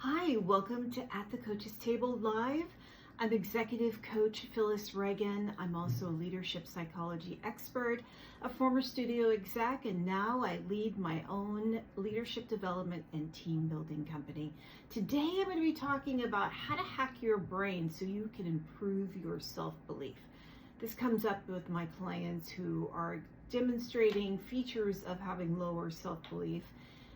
Hi, welcome to At the Coach's Table Live. I'm executive coach Phyllis Reagin. I'm also a leadership psychology expert, a former studio exec, and now I lead my own leadership development and team building company. Today I'm going to be talking about how to hack your brain so you can improve your self-belief. This comes up with my clients who are demonstrating features of having lower self-belief.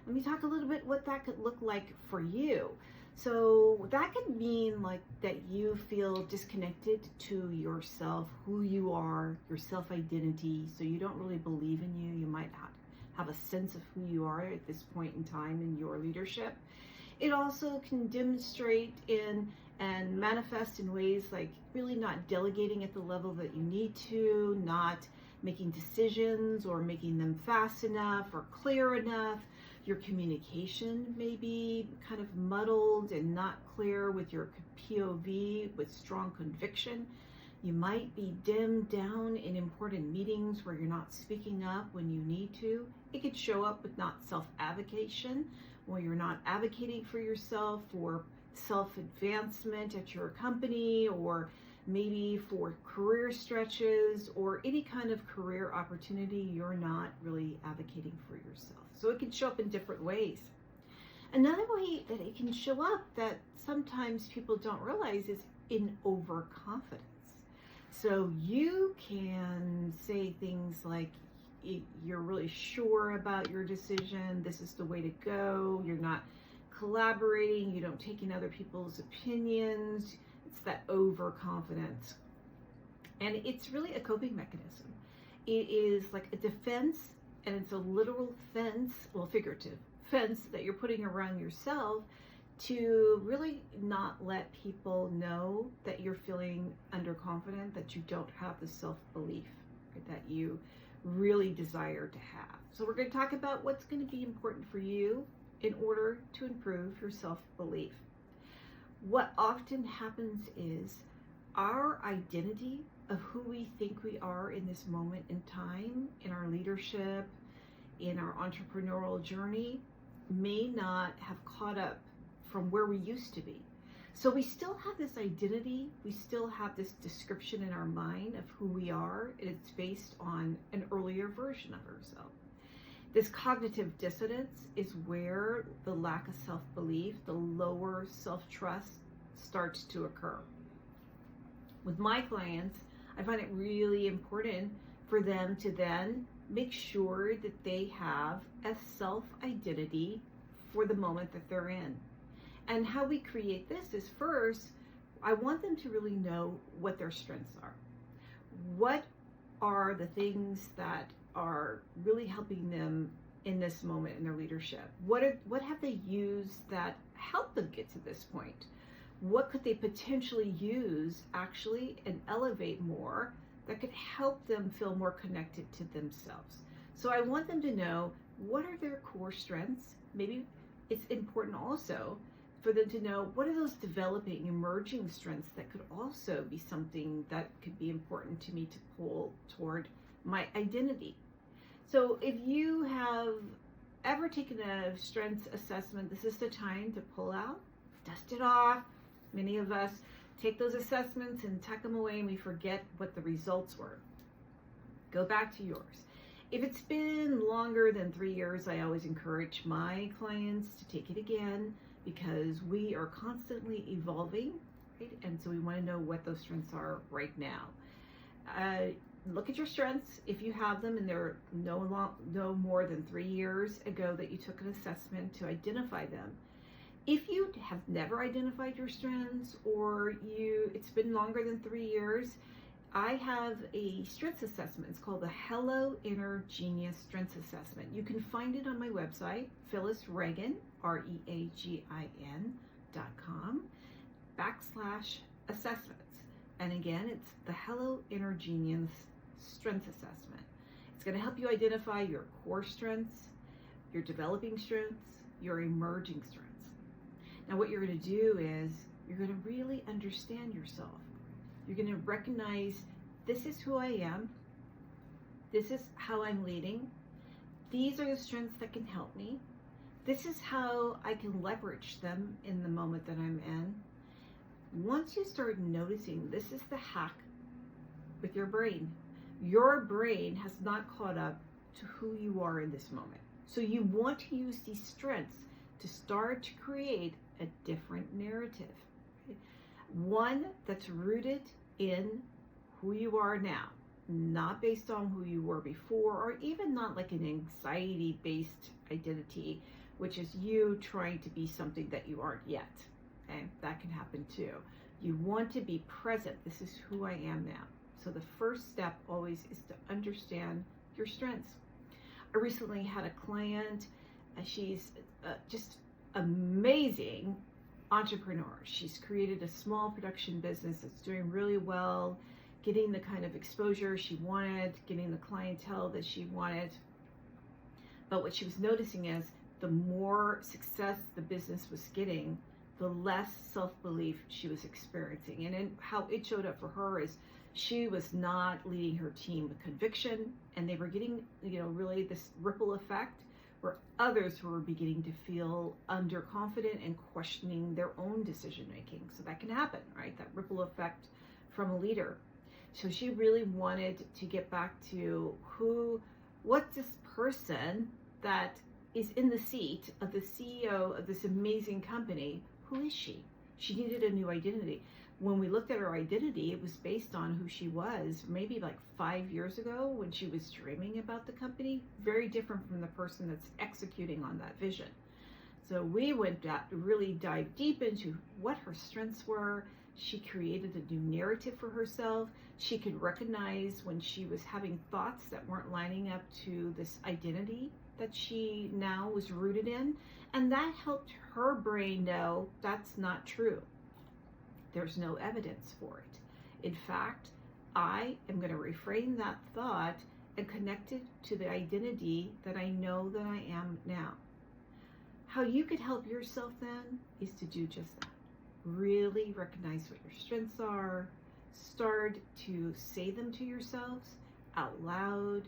Let me talk a little bit what that could look like for you. So that could mean like that you feel disconnected to yourself, who you are, your self-identity. So you don't really believe in you. You might have a sense of who you are at this point in time in your leadership. It also can demonstrate in and manifest in ways like really not delegating at the level that you need to, not making decisions or making them fast enough or clear enough. Your communication may be kind of muddled and not clear with your POV with strong conviction. You might be dimmed down in important meetings where you're not speaking up when you need to. It could show up with not self-advocation, where you're not advocating for yourself or self-advancement at your company, or maybe for career stretches or any kind of career opportunity, you're not really advocating for yourself. So it can show up in different ways. Another way that it can show up that sometimes people don't realize is in overconfidence. So you can say things like, you're really sure about your decision, this is the way to go, you're not collaborating, you don't take in other people's opinions. It's that overconfidence. And it's really a coping mechanism. It is like a defense, and it's a literal fence, well, figurative fence that you're putting around yourself to really not let people know that you're feeling underconfident, that you don't have the self-belief that you really desire to have. So we're going to talk about what's going to be important for you in order to improve your self-belief. What often happens is our identity of who we think we are in this moment in time, in our leadership, in our entrepreneurial journey, may not have caught up from where we used to be. So we still have this identity, we still have this description in our mind of who we are, and it's based on an earlier version of ourselves. This cognitive dissonance is where the lack of self-belief, the lower self-trust starts to occur. With my clients, I find it really important for them to then make sure that they have a self-identity for the moment that they're in. And how we create this is, first, I want them to really know what their strengths are. What are the things that are really helping them in this moment in their leadership? What have they used that helped them get to this point? What could they potentially use actually and elevate more that could help them feel more connected to themselves? So I want them to know what are their core strengths. Maybe it's important also for them to know what are those developing, emerging strengths that could also be something that could be important to me to pull toward my identity. So if you have ever taken a strengths assessment, this is the time to pull out, dust it off. Many of us take those assessments and tuck them away and we forget what the results were. Go back to yours. If it's been longer than 3 years, I always encourage my clients to take it again because we are constantly evolving, right? And so we want to know what those strengths are right now. Look at your strengths if you have them and they're no more than 3 years ago that you took an assessment to identify them. If you have never identified your strengths or it's been longer than 3 years, I have a strengths assessment. It's called the Hello Inner Genius Strengths Assessment. You can find it on my website, Phyllis Reagin, REAGIN.com/assessments. And again, it's the Hello Inner Genius Strengths Assessment. It's going to help you identify your core strengths, your developing strengths, your emerging strengths. Now what you're going to do is you're going to really understand yourself. You're going to recognize this is who I am. This is how I'm leading. These are the strengths that can help me. This is how I can leverage them in the moment that I'm in. Once you start noticing, this is the hack with your brain. Your brain has not caught up to who you are in this moment. So you want to use these strengths to start to create a different narrative. One that's rooted in who you are now, not based on who you were before, or even not like an anxiety-based identity, which is you trying to be something that you aren't yet. Okay, that can happen too. You want to be present. This is who I am now. So the first step always is to understand your strengths. I recently had a client. She's just amazing entrepreneur. She's created a small production business that's doing really well, getting the kind of exposure she wanted, getting the clientele that she wanted. But what she was noticing is the more success the business was getting, the less self-belief she was experiencing. And then how it showed up for her is she was not leading her team with conviction, and they were getting, really this ripple effect where others were beginning to feel underconfident and questioning their own decision making. So that can happen, right? That ripple effect from a leader. So she really wanted to get back to what's this person that is in the seat of the CEO of this amazing company? Who is she? She needed a new identity. When we looked at her identity, it was based on who she was maybe like 5 years ago when she was dreaming about the company. Very different from the person that's executing on that vision. So we went to really dive deep into what her strengths were. She created a new narrative for herself. She could recognize when she was having thoughts that weren't lining up to this identity that she now was rooted in. And that helped her brain know that's not true. There's no evidence for it. In fact, I am going to reframe that thought and connect it to the identity that I know that I am now. How you could help yourself then is to do just that. Really recognize what your strengths are. Start to say them to yourselves out loud.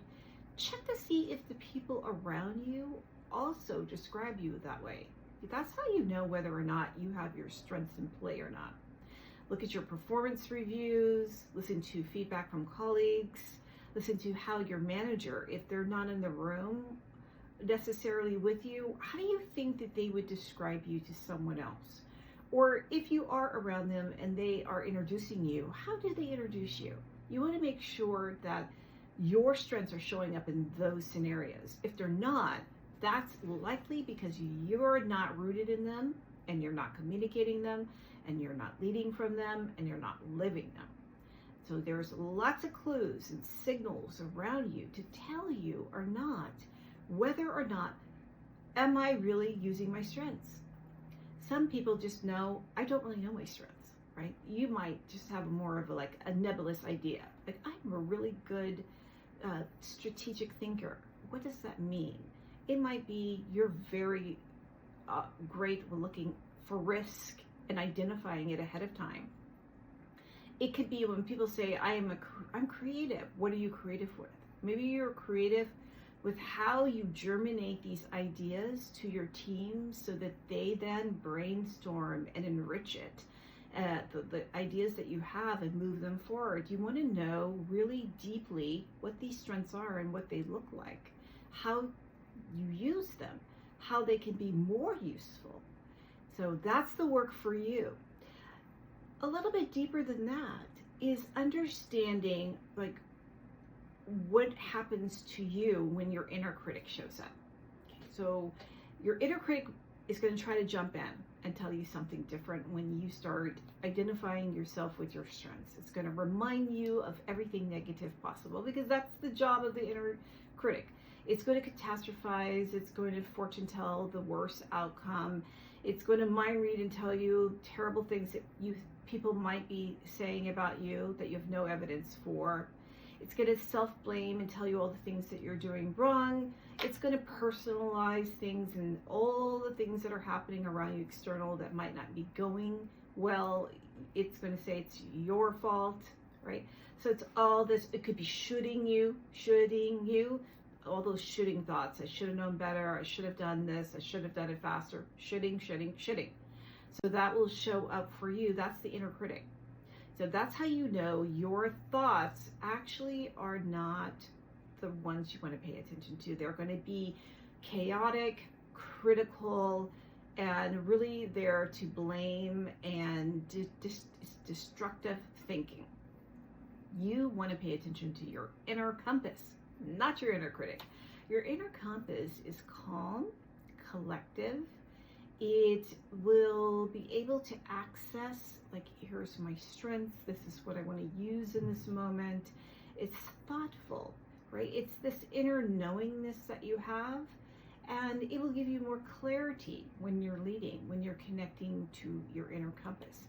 Check to see if the people around you also describe you that way. That's how you know whether or not you have your strengths in play or not. Look at your performance reviews, listen to feedback from colleagues, listen to how your manager, if they're not in the room necessarily with you, how do you think that they would describe you to someone else? Or if you are around them and they are introducing you, how do they introduce you? You want to make sure that your strengths are showing up in those scenarios. If they're not, that's likely because you're not rooted in them and you're not communicating them and you're not leading from them and you're not living them. So there's lots of clues and signals around you to tell you or not whether or not am I really using my strengths. Some people just know, I don't really know my strengths, right? You might just have more of a nebulous idea. Like, I'm a really good strategic thinker. What does that mean? It might be you're very great with looking for risk and identifying it ahead of time. It could be when people say, I'm creative. What are you creative with? Maybe you're creative with how you germinate these ideas to your team so that they then brainstorm and enrich it, the ideas that you have, and move them forward. You want to know really deeply what these strengths are and what they look like, how you use them, how they can be more useful. So that's the work for you. A little bit deeper than that is understanding what happens to you when your inner critic shows up. So your inner critic is going to try to jump in and tell you something different when you start identifying yourself with your strengths. It's going to remind you of everything negative possible, because that's the job of the inner critic. It's going to catastrophize. It's going to fortune tell the worst outcome. It's going to mind read and tell you terrible things that people might be saying about you that you have no evidence for. It's going to self-blame and tell you all the things that you're doing wrong. It's going to personalize things and all the things that are happening around you external that might not be going well. It's going to say it's your fault, right? So it's all this. It could be shooting you, all those shoulding thoughts. I should have known better. I should have done this. I should have done it faster. Shoulding. So that will show up for you. That's the inner critic. So that's how you know your thoughts actually are not the ones you want to pay attention to. They're going to be chaotic, critical, and really there to blame and destructive thinking. You want to pay attention to your inner compass, not your inner critic. Your inner compass is calm, collective. It will be able to access, like, here's my strengths, this is what I want to use in this moment. It's thoughtful, right? It's this inner knowingness that you have, and it will give you more clarity when you're leading, when you're connecting to your inner compass.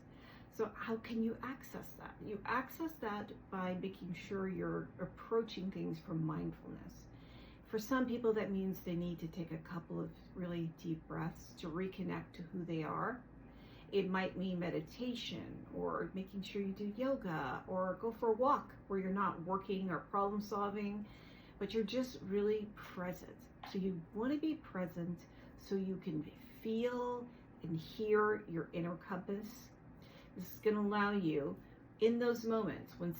So how can you access that? You access that by making sure you're approaching things from mindfulness. For some people, that means they need to take a couple of really deep breaths to reconnect to who they are. It might mean meditation, or making sure you do yoga, or go for a walk where you're not working or problem solving, but you're just really present. So you want to be present so you can feel and hear your inner compass. This is going to allow you, in those moments when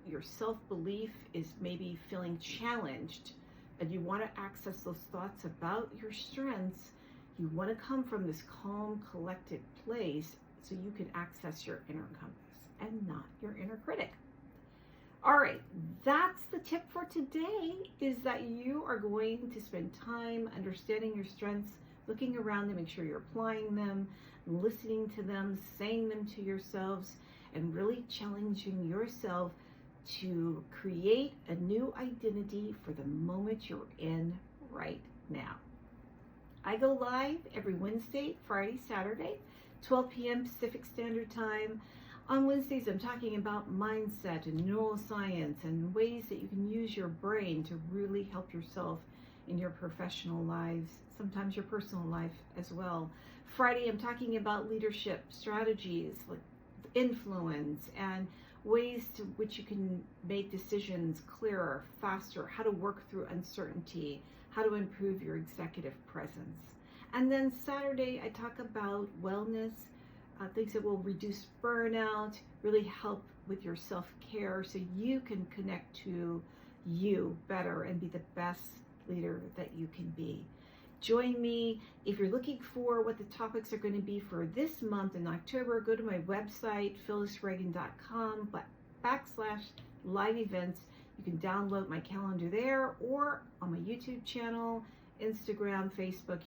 your self-belief is maybe feeling challenged, and you want to access those thoughts about your strengths, you want to come from this calm, collected place so you can access your inner compass and not your inner critic. All right, that's the tip for today, is that you are going to spend time understanding your strengths, looking around to make sure you're applying them, listening to them, saying them to yourselves, and really challenging yourself to create a new identity for the moment you're in right now. I go live every Wednesday, Friday, Saturday, 12 p.m. Pacific Standard Time. On Wednesdays, I'm talking about mindset and neuroscience and ways that you can use your brain to really help yourself in your professional lives, sometimes your personal life as well. Friday, I'm talking about leadership strategies, like influence, and ways to which you can make decisions clearer, faster, how to work through uncertainty, how to improve your executive presence. And then Saturday, I talk about wellness, things that will reduce burnout, really help with your self-care so you can connect to you better and be the best leader that you can be. Join me. If you're looking for what the topics are going to be for this month in October, go to my website, phyllisreagin.com/live events. You can download my calendar there, or on my YouTube channel, Instagram, Facebook.